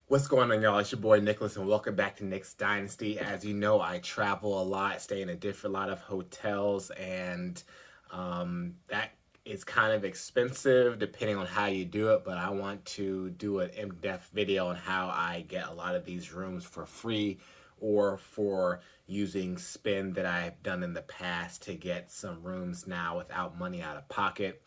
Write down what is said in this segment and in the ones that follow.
What's going on, y'all? It's your boy Nicholas, and welcome back to Nick's Dynasty. As you know, I travel a lot, stay in a different lot of hotels, and that is kind of expensive depending on how you do it. But I want to do an in-depth video on how I get a lot of these rooms for free or for using spend that I've done in the past to get some rooms now without money out of pocket.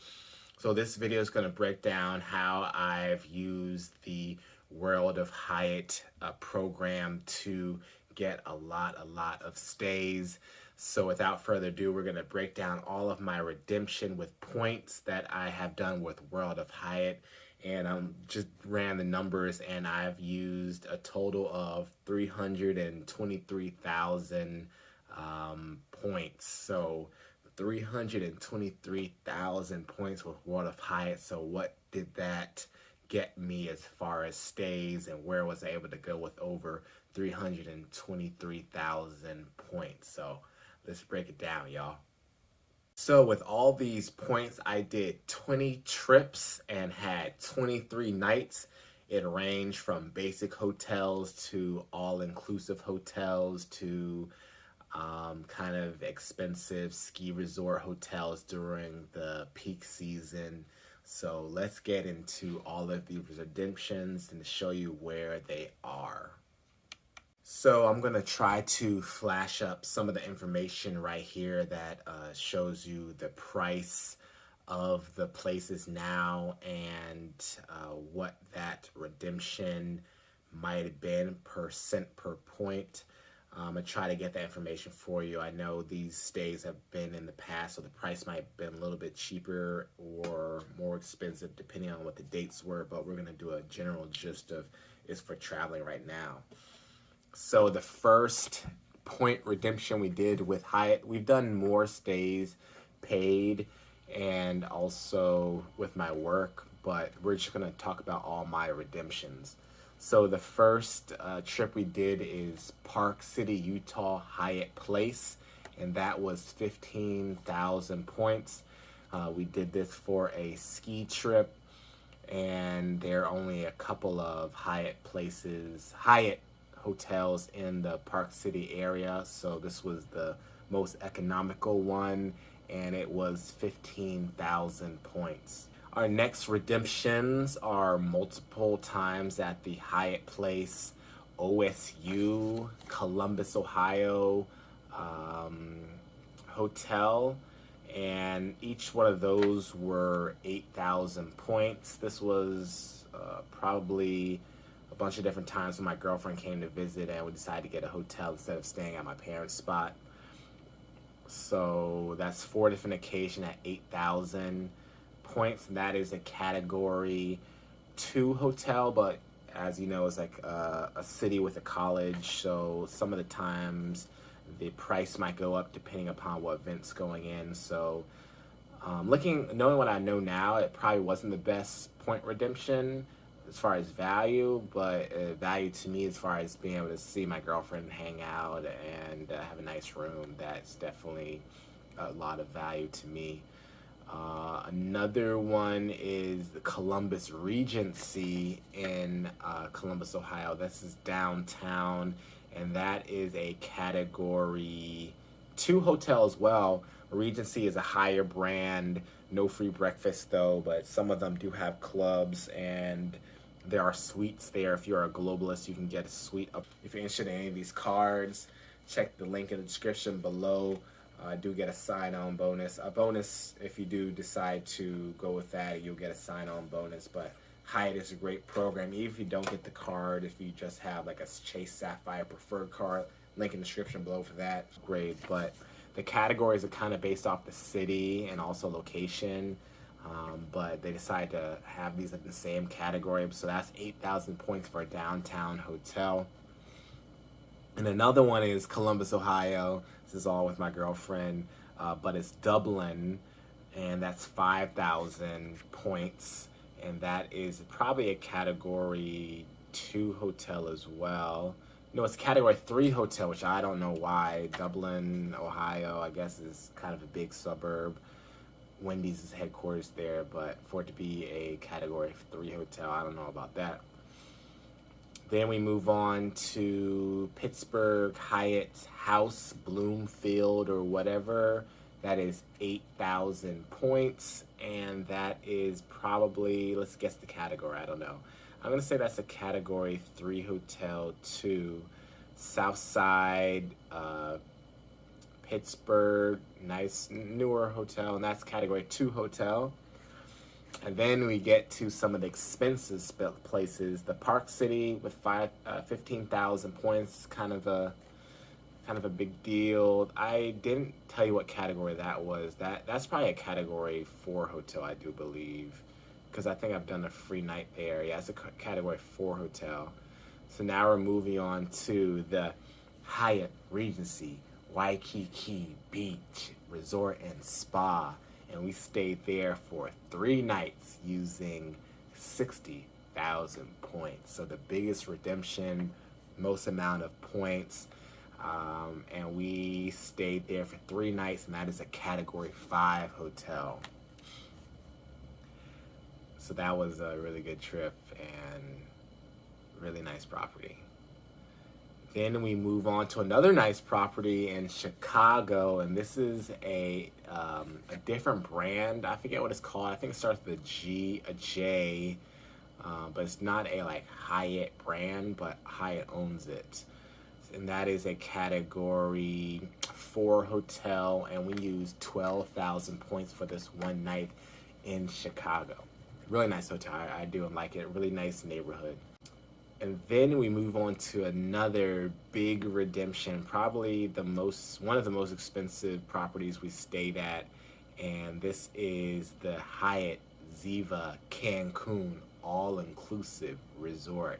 So this video is going to break down how I've used the World of Hyatt program to get a lot of stays. So without further ado, we're going to break down all of my redemption with points that I have done with World of Hyatt. And just ran the numbers, and I've used a total of 323,000 points. So 323,000 points with World of Hyatt. So what did that get me as far as stays, and where was I able to go with over 323,000 points? So let's break it down, y'all. So with all these points, I did 20 trips and had 23 nights. It ranged from basic hotels to all-inclusive hotels to kind of expensive ski resort hotels during the peak season. So let's get into all of these redemptions and show you where they are. So I'm going to try to flash up some of the information right here that shows you the price of the places now and what that redemption might have been per cent per point. I try to get that information for you. I know these stays have been in the past, so the price might have been a little bit cheaper or more expensive depending on what the dates were, but we're going to do a general gist of is for traveling right now. So the first point redemption we did with Hyatt, we've done more stays paid and also with my work, but we're just going to talk about all my redemptions. So the first trip we did is Park City, Utah, Hyatt Place, and that was 15,000 points. We did this for a ski trip, and there are only a couple of Hyatt hotels in the Park City area, so this was the most economical one, and it was 15,000 points. Our next redemptions are multiple times at the Hyatt Place, OSU, Columbus, Ohio hotel, and each one of those were 8,000 points. This was probably a bunch of different times when my girlfriend came to visit and we decided to get a hotel instead of staying at my parents' spot. So that's 4 different occasions at 8,000 points. That is a category 2 hotel, but as you know, it's like a city with a college, so some of the times the price might go up depending upon what event's going in. So knowing what I know now, it probably wasn't the best point redemption as far as value, but value to me as far as being able to see my girlfriend hang out and have a nice room, that's definitely a lot of value to me. Another one is the Columbus Regency in Columbus, Ohio. This is downtown, and that is a category 2 hotel as well. Regency is a higher brand, no free breakfast though, but some of them do have clubs, and there are suites there. If you're a globalist, you can get a suite up. If you're interested in any of these cards, check the link in the description below. I do get a sign-on bonus. A bonus, if you do decide to go with that, you'll get a sign-on bonus. But Hyatt is a great program. Even if you don't get the card, if you just have like a Chase Sapphire Preferred card, link in the description below for that. Great. But the categories are kind of based off the city and also location. But they decided to have these in the same category. So that's 8,000 points for a downtown hotel. And another one is Columbus, Ohio. This is all with my girlfriend, but it's Dublin, and that's 5,000 points, and that is probably a category 2 hotel as well. No, it's category 3 hotel, which I don't know why. Dublin, Ohio, I guess is kind of a big suburb. Wendy's is headquarters there, but for it to be a category 3 hotel, I don't know about that. Then we move on to Pittsburgh Hyatt's House Bloomfield or whatever. That is 8,000 points, and that is probably, let's guess the category, I don't know. I'm going to say that's a Category 3 hotel too. Southside, Pittsburgh, nice newer hotel, and that's Category 2 hotel. And then we get to some of the expensive places. The Park City with 15,000 points, kind of a big deal. I didn't tell you what category that was. That's probably a Category 4 hotel, I do believe, because I think I've done a free night there. Yeah, it's a Category 4 hotel. So now we're moving on to the Hyatt Regency Waikiki Beach Resort and Spa. And we stayed there for 3 nights using 60,000 points. So the biggest redemption, most amount of points. And we stayed there for 3 nights, and that is a Category 5 hotel. So that was a really good trip and really nice property. Then we move on to another nice property in Chicago, and this is a different brand. I forget what it's called. I think it starts with a J, but it's not a like Hyatt brand, but Hyatt owns it. And that is a Category 4 hotel, and we used 12,000 points for this one night in Chicago. Really nice hotel. I do like it. Really nice neighborhood. And then we move on to another big redemption, probably one of the most expensive properties we stayed at, and this is the Hyatt Ziva Cancun All-Inclusive Resort,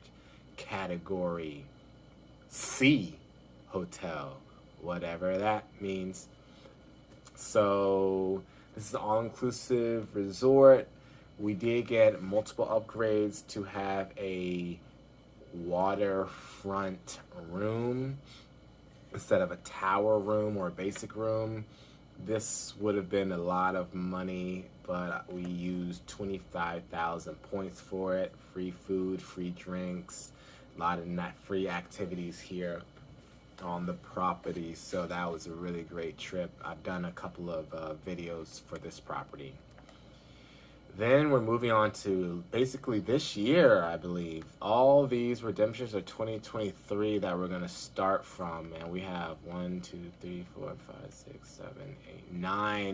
Category C hotel, whatever that means. So this is an all-inclusive resort. We did get multiple upgrades to have a waterfront room instead of a tower room or a basic room. This would have been a lot of money, but we used 25,000 points for it. Free food, free drinks, a lot of free activities here on the property. So that was a really great trip. I've done a couple of videos for this property. Then we're moving on to basically this year, I believe. All these redemptions are 2023 that we're going to start from. And we have 9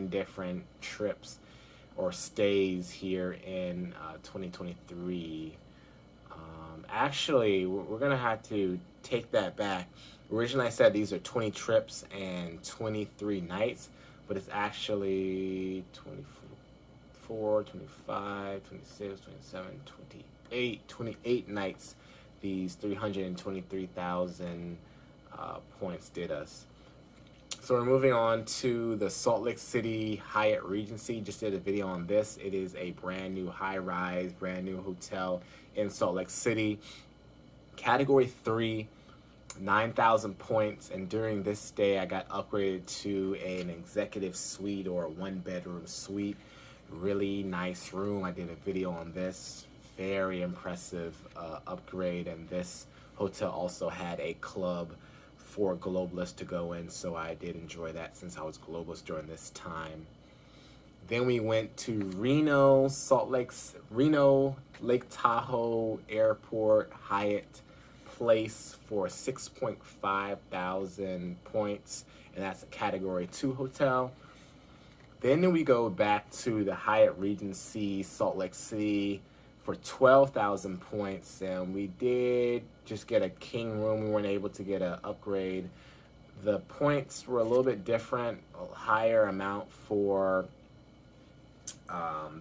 different trips or stays here in 2023. Actually, we're going to have to take that back. Originally, I said these are 20 trips and 23 nights, but it's actually 24, 25, 26, 27, 28 nights. These 323,000 points did us. So we're moving on to the Salt Lake City Hyatt Regency. Just did a video on this. It is a brand new high-rise, brand new hotel in Salt Lake City. Category 3, 9,000 points. And during this stay, I got upgraded to an executive suite or a 1-bedroom suite. Really nice room. I did a video on this. Very impressive upgrade. And this hotel also had a club for globalists to go in, so I did enjoy that since I was globalist during this time. Then we went to Reno Lake Tahoe Airport Hyatt Place for 6.5 thousand points, and that's a Category 2 hotel. Then we go back to the Hyatt Regency Salt Lake City for 12,000 points, and we did just get a king room. We weren't able to get an upgrade. The points were a little bit different, a higher amount for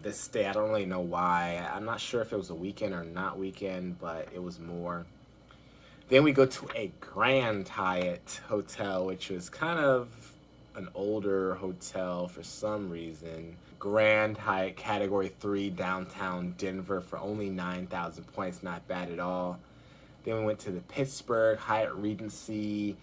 this stay. I don't really know why. I'm not sure if it was a weekend or not weekend, but it was more. Then we go to a Grand Hyatt hotel, which was kind of an older hotel for some reason. Grand Hyatt Category 3 downtown Denver for only 9,000 points, not bad at all. Then we went to the Pittsburgh Hyatt Regency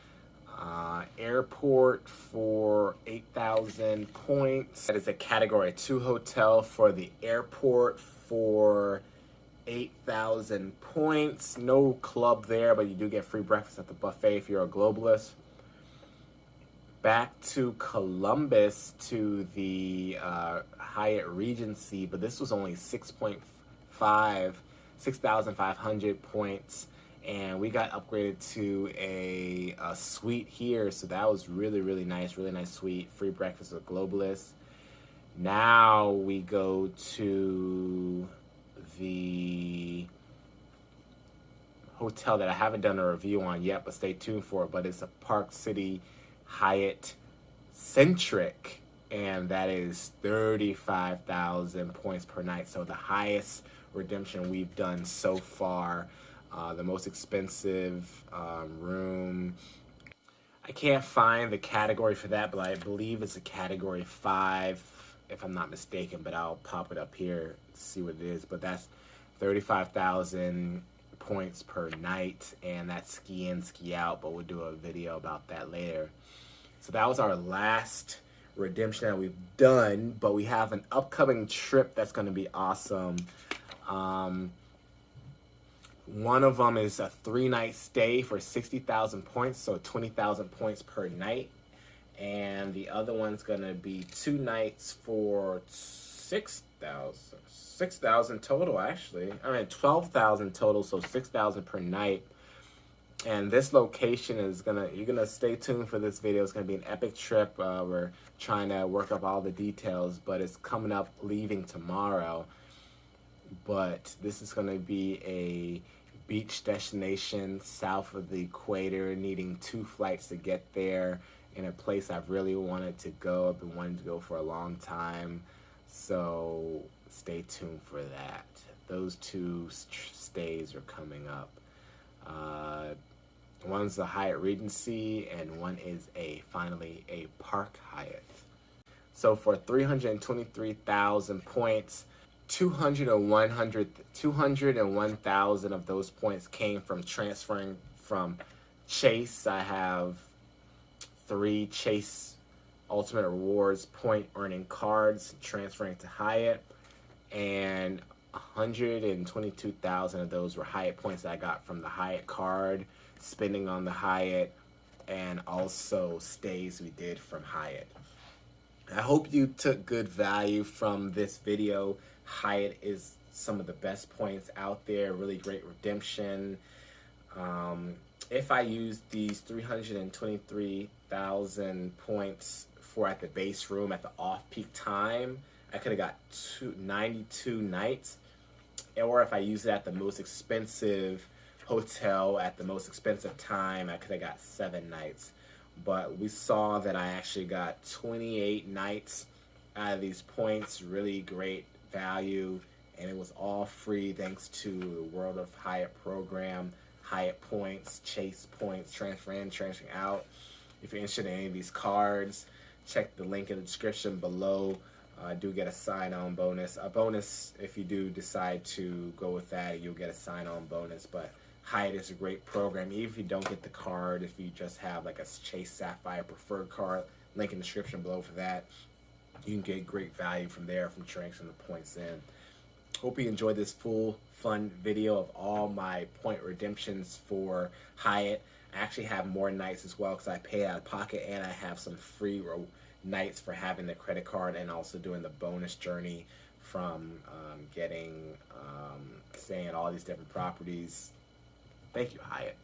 Airport for 8,000 points. That is a Category 2 hotel for the airport for 8,000 points. No club there, but you do get free breakfast at the buffet if you're a globalist. Back to Columbus to the Hyatt Regency, but this was only 6,500 points, and we got upgraded to a suite here, so that was really nice suite. Free breakfast with globalists. Now we go to the hotel that I haven't done a review on yet, but stay tuned for it. But it's a Park City Hyatt Centric, and that is 35,000 points per night. So the highest redemption we've done so far. The most expensive room. I can't find the category for that, but I believe it's a category 5, if I'm not mistaken, but I'll pop it up here to see what it is. But that's 35,000 points per night, and that's ski in, ski out, but we'll do a video about that later. So that was our last redemption that we've done, but we have an upcoming trip that's going to be awesome. One of them is a 3-night stay for 60,000 points, so 20,000 points per night. And the other one's gonna be 2 nights for 6,000 total, actually. I mean 12,000 total, so 6,000 per night. And this location is you're gonna stay tuned for this video. It's gonna be an epic trip. We're trying to work up all the details, but it's coming up, leaving tomorrow. But this is gonna be a beach destination south of the equator, needing 2 flights to get there, in a place I've really wanted to go. I've been wanting to go for a long time, so stay tuned for that. Those 2 stays are coming up. One's the Hyatt Regency, and one is finally a Park Hyatt. So for 323,000 points, 201,000 of those points came from transferring from Chase. I have 3 Chase Ultimate Rewards point earning cards transferring to Hyatt, and 122,000 of those were Hyatt points that I got from the Hyatt card, spending on the Hyatt, and also stays we did from Hyatt. I hope you took good value from this video. Hyatt is some of the best points out there, really great redemption. If I used these 323,000 points for at the base room at the off-peak time, I could have got 92 nights. Or if I used it at the most expensive hotel at the most expensive time, I could have got 7 nights. But we saw that I actually got 28 nights out of these points. Really great value, and it was all free thanks to the World of Hyatt program. Hyatt points, Chase points, transfer in, transfer out. If you're interested in any of these cards, check the link in the description below. Do get a sign-on bonus. A bonus, if you do decide to go with that, you'll get a sign-on bonus. But Hyatt is a great program. Even if you don't get the card, if you just have like a Chase Sapphire Preferred card, link in the description below for that. You can get great value from there, from transferring the points in. Hope you enjoyed this full, fun video of all my point redemptions for Hyatt. I actually have more nights as well because I pay out of pocket, and I have some free nights for having the credit card and also doing the bonus journey from staying at all these different properties. Thank you, Hyatt.